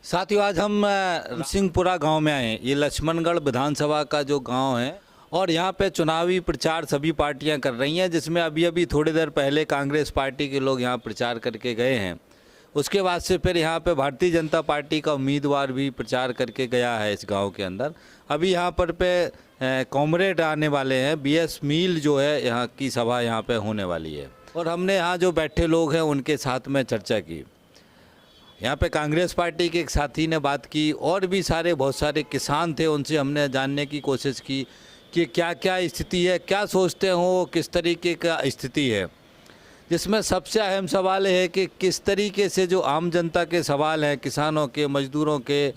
साथियों, आज हम सिंहपुरा गांव में आए हैं। ये लक्ष्मणगढ़ विधानसभा का जो गांव है और यहाँ पे चुनावी प्रचार सभी पार्टियां कर रही हैं, जिसमें अभी अभी थोड़ी देर पहले कांग्रेस पार्टी के लोग यहाँ प्रचार करके गए हैं। उसके बाद से फिर यहाँ पे भारतीय जनता पार्टी का उम्मीदवार भी प्रचार करके गया है इस गांव के अंदर। अभी यहाँ पर कॉमरेड आने वाले हैं। बीएस मील जो है यहाँ की सभा यहाँ पे होने वाली है और हमने यहाँ जो बैठे लोग हैं उनके साथ में चर्चा की। यहाँ पे कांग्रेस पार्टी के एक साथी ने बात की और भी बहुत सारे किसान थे, उनसे हमने जानने की कोशिश की कि क्या क्या स्थिति है, क्या सोचते हो, किस तरीके का स्थिति है। जिसमें सबसे अहम सवाल है कि किस तरीके से जो आम जनता के सवाल हैं, किसानों के, मजदूरों के,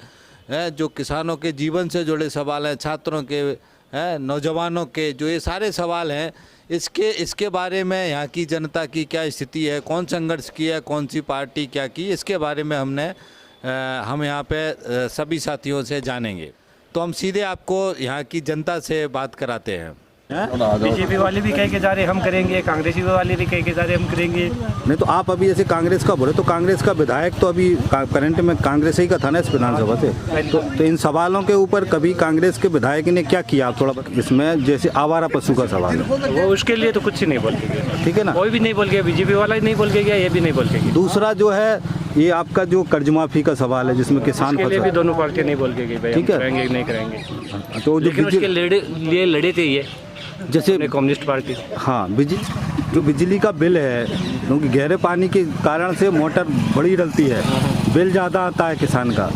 जो किसानों के जीवन से जुड़े सवाल हैं, छात्रों के, नौजवानों के, जो ये सारे सवाल हैं, इसके बारे में यहाँ की जनता की क्या स्थिति है, कौन संघर्ष किया, कौन सी पार्टी क्या की, इसके बारे में हम यहाँ पे सभी साथियों से जानेंगे। तो हम सीधे आपको यहाँ की जनता से बात कराते हैं। बीजेपी वाले भी कह के जा रहे हम करेंगे, कांग्रेसी वाले भी कह के जा रहे हम करेंगे। नहीं तो आप अभी जैसे कांग्रेस का बोले तो कांग्रेस का विधायक तो अभी करंट में कांग्रेस ही का था ना इस विधानसभा से, तो इन सवालों के ऊपर कभी कांग्रेस के विधायक ने क्या किया आप थोड़ा इसमें, जैसे आवारा पशु का सवाल है वो उसके लिए तो कुछ ही नहीं बोल के गया, ठीक है ना, कोई भी नहीं बोल गया, बीजेपी वाला ही नहीं बोल के गया, ये भी नहीं बोल के गया। दूसरा जो है ये आपका जो कर्ज माफी का सवाल है जिसमें किसान के लिए भी दोनों पार्टियां नहीं बोल के गई, ठीक है, करेंगे नहीं करेंगे। तो लेकिन उसके लिए लड़े थे ये जैसे कम्युनिस्ट पार्टी। हाँ, जो बिजली का बिल है, क्योंकि गहरे पानी के कारण से मोटर बड़ी डलती है, बिल ज़्यादा आता है किसान का,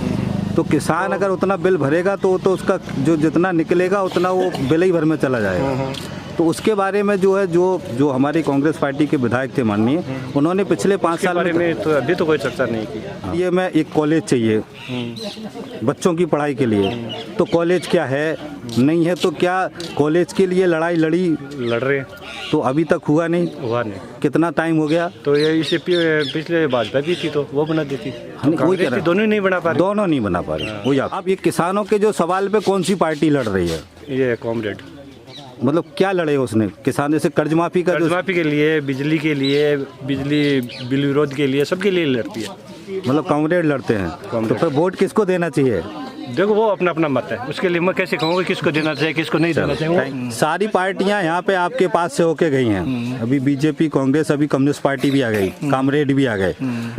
तो किसान अगर उतना बिल भरेगा तो उसका जो जितना निकलेगा उतना वो बिल ही भर में चला जाएगा। तो उसके बारे में जो है जो हमारी कांग्रेस पार्टी के विधायक थे माननीय, उन्होंने पिछले 5 साल में तो अभी तो कोई चर्चा नहीं की। ये मैं एक कॉलेज चाहिए बच्चों की पढ़ाई के लिए, तो कॉलेज क्या है नहीं है, तो क्या कॉलेज के लिए लड़ रहे, तो अभी तक हुआ नहीं। कितना टाइम हो गया? तो ये इसे पिछले भाजपा भी थी तो वो बना देती, दोनों नहीं बना पा रहे। वही आप ये किसानों के जो सवाल पे कौन सी पार्टी लड़ रही है? ये कॉमरेड। मतलब क्या लड़े उसने किसान, जैसे कर्ज माफी के लिए, बिजली के लिए, बिजली बिल विरोध के लिए, सबके लिए लड़ती है। मतलब कांग्रेस लड़ते हैं। तो फिर वोट किसको देना चाहिए? देखो वो अपना अपना मत है, उसके लिए मैं कैसे कहूँगा किसको देना चाहिए किसको नहीं देना चाहिए। सारी पार्टियां यहाँ पे आपके पास से होके गई हैं, अभी बीजेपी, कांग्रेस, अभी कम्युनिस्ट पार्टी भी आ गई, कामरेड भी आ गए।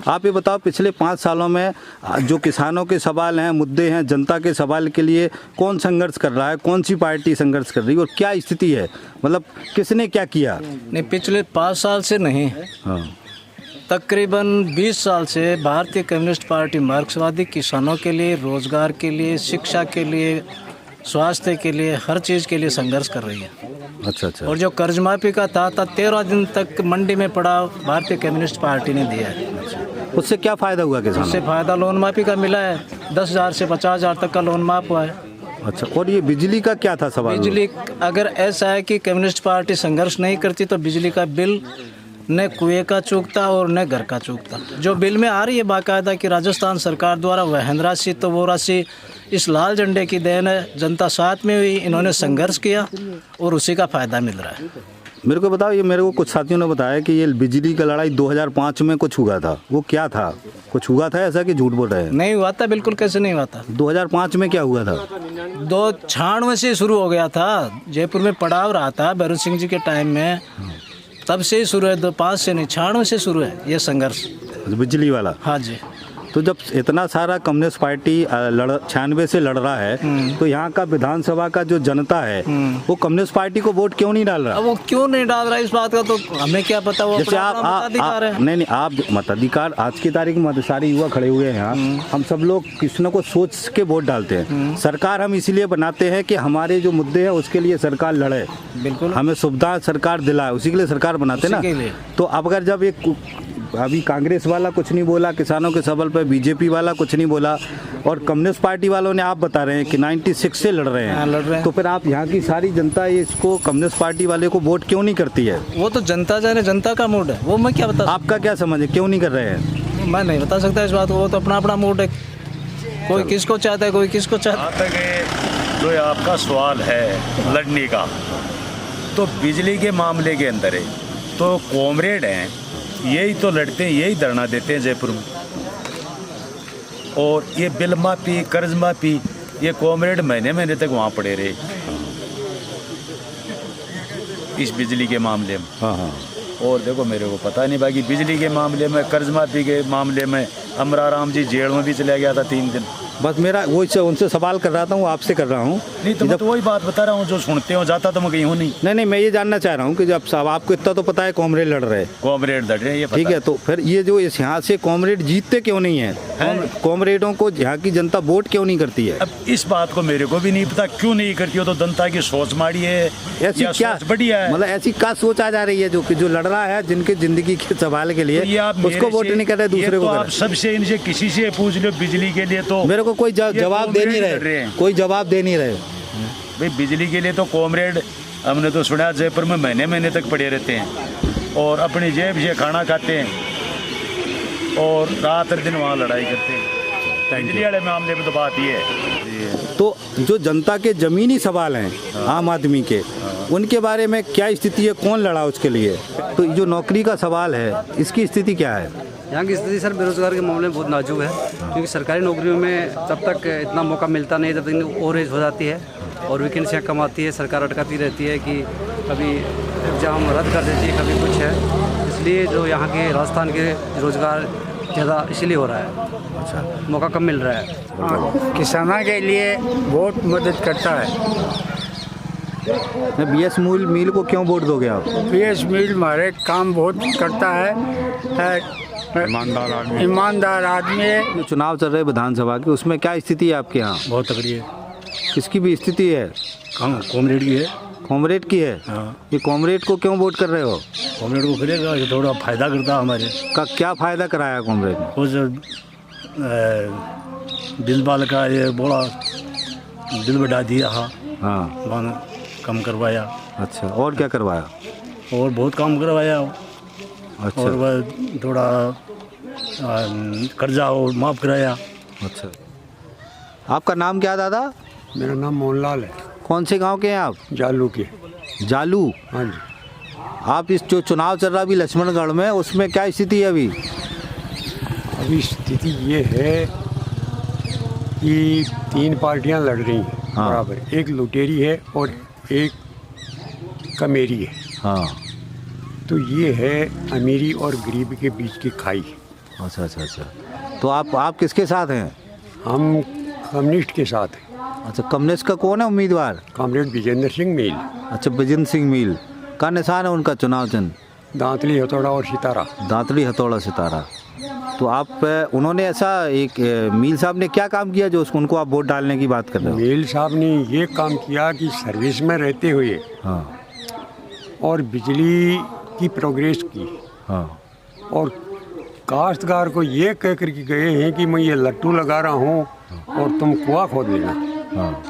आप ये बताओ पिछले 5 सालों में जो किसानों के सवाल हैं, मुद्दे हैं, जनता के सवाल के लिए कौन संघर्ष कर रहा है, कौन सी पार्टी संघर्ष कर रही है और क्या स्थिति है, मतलब किसने क्या किया? नहीं, पिछले 5 साल से नहीं, हाँ, तकरीबन 20 साल से भारतीय कम्युनिस्ट पार्टी मार्क्सवादी किसानों के लिए, रोजगार के लिए, शिक्षा के लिए, स्वास्थ्य के लिए, हर चीज़ के लिए संघर्ष कर रही है। अच्छा। और जो कर्ज माफी का था 13 दिन तक मंडी में पड़ा, भारतीय कम्युनिस्ट पार्टी ने दिया है। उससे क्या फ़ायदा हुआ किसानों? उससे फ़ायदा लोन माफी का मिला है, 10,000 से 50,000 तक का लोन माफ हुआ है। अच्छा, और ये बिजली का क्या था सवाल? बिजली अगर ऐसा है कि कम्युनिस्ट पार्टी संघर्ष नहीं करती तो बिजली का बिल न कुएं का चूकता और न घर का चूकता। जो बिल में आ रही है बाकायदा कि राजस्थान सरकार द्वारा वहन राशि, तो वो राशि इस लाल झंडे की देन है। जनता साथ में हुई, इन्होंने संघर्ष किया और उसी का फ़ायदा मिल रहा है। मेरे को बताओ, ये मेरे को कुछ साथियों ने बताया कि ये बिजली का लड़ाई 2005 में कुछ हुआ था, वो क्या था? कुछ हुआ था ऐसा कि झूठ बोल रहे हैं? नहीं हुआ था, बिल्कुल कैसे नहीं हुआ था। 2005 में क्या हुआ था? 96 से शुरू हो गया था, जयपुर में पड़ाव रहा था भैरव सिंह जी के टाइम में, तब से ही शुरू है, 2005 से नहीं, 96 से शुरू है ये संघर्ष बिजली वाला। हाँ जी। तो जब इतना सारा कम्युनिस्ट पार्टी 96 से लड़ रहा है, तो यहाँ का विधानसभा का जो जनता है वो कम्युनिस्ट पार्टी को वोट क्यों नहीं डाल रहा? अब वो क्यों नहीं डाल रहा इस बात का तो हमें क्या पता। वो जैसे आप मताधिकार है। नहीं, आप मताधिकार, आज की तारीख में सारे युवा खड़े हुए हैं यहाँ, हम सब लोग किसी न को सोच के वोट डालते हैं। सरकार हम इसीलिए बनाते हैं कि हमारे जो मुद्दे हैं उसके लिए सरकार लड़े, बिल्कुल हमें सुविधा सरकार दिलाए, उसी के लिए सरकार बनाते हैं ना। तो अब अगर जब एक अभी कांग्रेस वाला कुछ नहीं बोला किसानों के सवाल पर, बीजेपी वाला कुछ नहीं बोला, और कम्युनिस्ट पार्टी वालों ने, आप बता रहे हैं कि 96 से लड़ रहे हैं, तो फिर आप यहाँ की सारी जनता इसको कम्युनिस्ट पार्टी वाले को वोट क्यों नहीं करती है? वो तो जनता जाने, जनता का मूड है, वो मैं क्या बता। आपका क्या समझ है, क्यों नहीं कर रहे हैं? मैं नहीं बता सकता इस बात को, वो तो अपना अपना मूड है, कोई किसको चाहता है, कोई किसको चाहता है। जो आपका सवाल है लड़ने का, तो बिजली के मामले के अंदर है, तो कॉमरेड हैं, यही तो लड़ते हैं, यही धरना देते हैं जयपुर में। और ये बिल माफ़ी, कर्ज माफ़ी, ये कॉमरेड महीने महीने तक वहाँ पड़े रहे इस बिजली के मामले में। हाँ हाँ। और देखो मेरे को पता नहीं, बाकी बिजली के मामले में, कर्ज माफ़ी के मामले में अमरा राम जी जेल में भी चला गया था 3 दिन। बस मेरा वो उनसे सवाल कर रहा था, वो आपसे कर रहा हूँ। नहीं तो मैं तो वही बात बता रहा हूँ जो सुनते हो, जाता तो मैं कहीं हूँ नहीं। नहीं, मैं ये जानना चाह रहा हूँ कि जब साहब आपको इतना तो पता है कॉमरेड लड़ रहे हैं, कॉमरेड लड़ रहे हैं, ये ठीक है, तो फिर ये जो इस यहाँ से कॉमरेड जीतते क्यों नहीं है? कॉमरेडों को यहाँ की जनता वोट क्यों नहीं करती है? अब इस बात को मेरे को भी नहीं पता क्यों नहीं करती हो, तो जनता की सोच माड़ी है ऐसी या क्या सोच बढ़िया है? मतलब ऐसी क्या सोच आ जा रही है जो लड़ रहा है, जिनके जिंदगी के सवाल के लिए तो ये आप उसको वोट नहीं कर रहे, दूसरे को कर आप रहे? सबसे इनसे किसी से पूछ लो बिजली के लिए, तो मेरे को कोई जवाब दे नहीं कर रहे रहे, हैं। कोई जवाब दे नहीं रहे। भाई बिजली के लिए तो कॉमरेड, हमने तो सुना जयपुर में महीने महीने तक पड़े रहते हैं और अपनी जेब से खाना खाते हैं और रात दिन वहाँ लड़ाई करते हैं। बिजली वाले मामले में तो बात ये है। तो जो जनता के जमीनी सवाल हैं आम आदमी के, उनके बारे में क्या स्थिति है, कौन लड़ा उसके लिए? तो जो नौकरी का सवाल है, इसकी स्थिति क्या है? यहाँ की स्थिति सर बेरोजगार के मामले में बहुत नाजुक है, क्योंकि सरकारी नौकरियों में तब तक इतना मौका मिलता नहीं जब तक ओवरेज हो जाती है और वैकेंसियाँ कम आती है। सरकार अटकाती रहती है कि कभी एग्जाम रद्द कर देती है, कभी कुछ है। इसलिए जो यहाँ के राजस्थान के रोजगार ज़्यादा इसलिए हो रहा है, अच्छा मौका कम मिल रहा है। किसानों के लिए बहुत मदद करता है। BS मील को क्यों वोट दोगे आप? BS मील हमारे काम बहुत करता है, ईमानदार आदमी है। जो चुनाव चल रहे विधानसभा के, उसमें क्या स्थिति है आपके यहाँ? बहुत तगड़ी है। किसकी भी स्थिति है? कॉमरेड की है। कॉमरेड की है? हाँ। ये कॉमरेड को क्यों वोट कर रहे हो? कॉमरेड को करेगा, ये थोड़ा फायदा करता है हमारे का। क्या फायदा कराया कॉमरेड ने? कुछ बिल बाल का ये बोला, बिल बढ़ा दिया। हाँ, माना कम करवाया। अच्छा, और क्या करवाया? और बहुत काम करवाया। अच्छा, और वह थोड़ा कर्जा और माफ़ कराया। अच्छा। आपका नाम क्या दादा? मेरा नाम मोहनलाल है। कौन से गांव के हैं आप? जालू के। जालू? हाँ जी। आप इस जो चुनाव चल रहा अभी लक्ष्मणगढ़ में, उसमें क्या स्थिति है अभी? अभी स्थिति ये है कि 3 पार्टियां लड़ रही हैं बराबर। एक लुटेरी है और एक कमेरी है। हाँ। तो ये है अमीरी और गरीब के बीच की खाई। अच्छा अच्छा अच्छा। तो आप किसके साथ हैं? हम कम्युनिस्ट के साथ हैं। अच्छा, कम्युनिस्ट का कौन है उम्मीदवार? कॉमरेड विजेंद्र सिंह मील। अच्छा, विजेंद्र सिंह मील का निशान है उनका चुनाव चिन्ह? दांतली, हथौड़ा और सितारा। दांतली, हथौड़ा, सितारा। तो आप उन्होंने ऐसा एक मील साहब ने क्या काम किया जो उनको आप वोट डालने की बात कर रहे हो? मील साहब ने ये काम किया कि सर्विस में रहते हुए हाँ, और बिजली की प्रोग्रेस की। हाँ। और काश्तकार को ये कह कर के गए हैं कि मैं ये लट्टू लगा रहा हूँ और तुम कुआं खोद लेना। हाँ।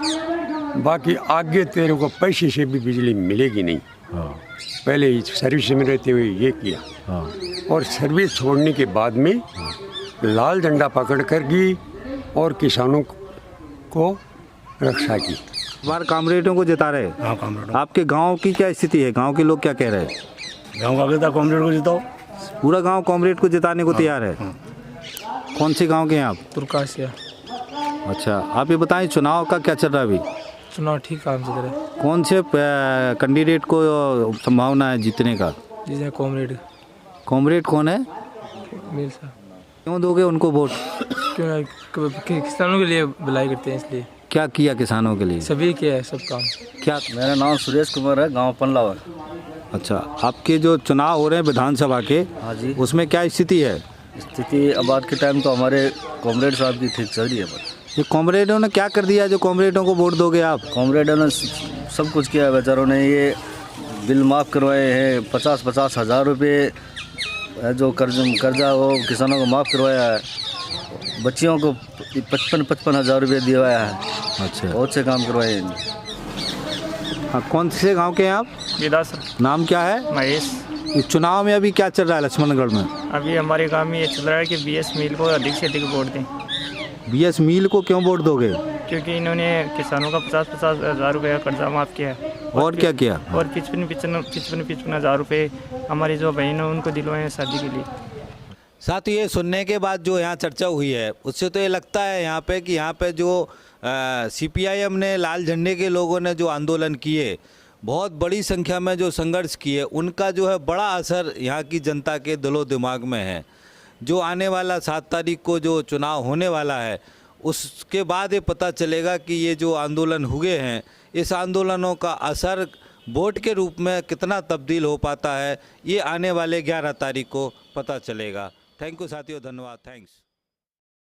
बाकी आगे तेरे को पैसे से भी बिजली मिलेगी नहीं। हाँ। पहले ही सर्विस में रहते हुए ये किया। हाँ। और सर्विस छोड़ने के बाद में लाल झंडा पकड़ कर गई और किसानों को रक्षा की। बार कॉमरेडों को जिता रहे? हाँ, कॉमरेड। आपके गांव की क्या स्थिति है? गांव के लोग क्या कह रहे हैं? गाँव का कहता कॉमरेड को जिताओ। पूरा गांव कॉमरेड को जिताने को तैयार है? कौन से गांव के हैं आप? तुर्कासिया। अच्छा, आप ये बताएं चुनाव का क्या चल रहा है अभी? चुनाव ठीक काम चल रहा है। कौन से कैंडिडेट को संभावना है जीतने का? जिसे कॉमरेड। कॉमरेड कौन है? मील साहब। क्यों दोगे उनको वोट? क्यों? किसानों के लिए भलाई करते हैं इसलिए। क्या किया किसानों के लिए? सभी किया है सब काम। क्या? मेरा नाम सुरेश कुमार है, गांव पनलावर। अच्छा, आपके जो चुनाव हो रहे हैं विधानसभा के, हाँ जी। उसमें क्या स्थिति है? स्थिति अब आज के टाइम तो हमारे कॉमरेड साहब की ठीक चल रही है। पर ये कॉमरेडों ने क्या कर दिया जो कॉमरेडों को वोट दोगे आप? कॉमरेडों ने सब कुछ किया है। बेचारों ने ये बिल माफ़ करवाए हैं, 50-50 हज़ार रुपये जो कर्जा वो किसानों को माफ़ करवाया है। बच्चियों को 55-55 हज़ार रुपये दिलवाया है। अच्छा, बहुत से काम करवाए हैं। हाँ। कौन से गांव के हैं आप? विदास। नाम क्या है? महेश। इस चुनाव में अभी क्या चल रहा है लक्ष्मणगढ़ में? अभी हमारे गांव में ये चल रहा है कि BS मील को अधिक से अधिक वोट दें। BS मील को क्यों वोट दोगे? क्योंकि इन्होंने किसानों का 50-50 हज़ार रुपये का कर्जा माफ़ किया है। और क्या किया? और 55-55 हज़ार रुपये हमारी जो बहन है उनको दिलवाए हैं शादी के लिए। साथ ही ये सुनने के बाद जो यहाँ चर्चा हुई है उससे तो ये लगता है यहाँ पे कि यहाँ पे जो CPIM ने लाल झंडे के लोगों ने जो आंदोलन किए, बहुत बड़ी संख्या में जो संघर्ष किए, उनका जो है बड़ा असर यहाँ की जनता के दिलो दिमाग में है। जो आने वाला 7 तारीख को जो चुनाव होने वाला है उसके बाद ये पता चलेगा कि ये जो आंदोलन हुए हैं, इस आंदोलनों का असर वोट के रूप में कितना तब्दील हो पाता है, ये आने वाले 11 तारीख को पता चलेगा। थैंक यू साथियों, धन्यवाद, थैंक्स।